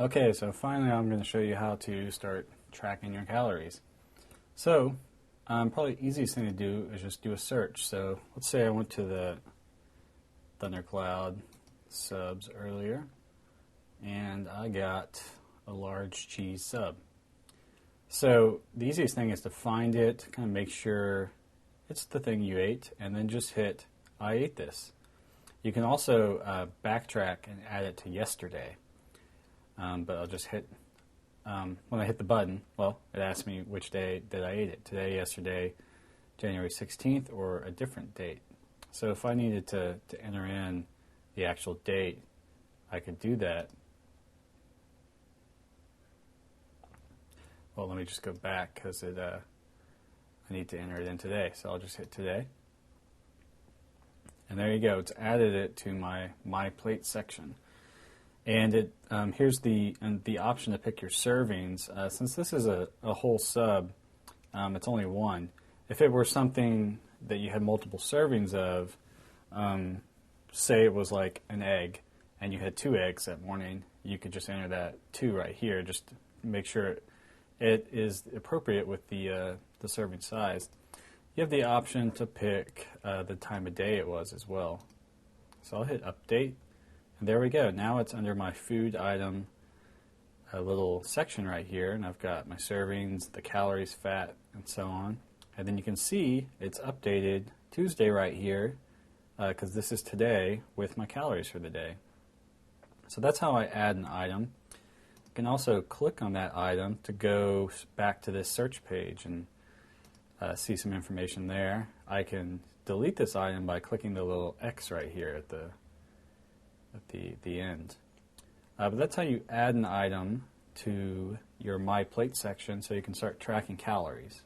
Okay, so finally I'm going to show you how to start tracking your calories. So, probably the easiest thing to do is just do a search. So, let's say I went to the Thundercloud subs earlier, and I got a large cheese sub. So, the easiest thing is to find it, kind of make sure it's the thing you ate, and then just hit, I ate this. You can also backtrack and add it to yesterday. But I'll just hit, when I hit the button, well, it asks me which day did I eat it. Today, yesterday, January 16th, or a different date. So if I needed to enter in the actual date, I could do that. Well, let me just go back because I need to enter it in today. So I'll just hit today. And there you go. It's added it to my plate section. And it here's the option to pick your servings. Since this is a whole sub, it's only one. If it were something that you had multiple servings of, say it was like an egg, and you had 2 eggs that morning, you could just enter that 2 right here. Just to make sure it is appropriate with the serving size. You have the option to pick the time of day it was as well. So I'll hit update. And there we go. Now it's under my food item, a little section right here, and I've got my servings, the calories, fat, and so on. And then you can see it's updated Tuesday right here, because this is today with my calories for the day. So that's how I add an item. You can also click on that item to go back to this search page and see some information there. I can delete this item by clicking the little X right here at the end. But that's how you add an item to your My Plate section so you can start tracking calories.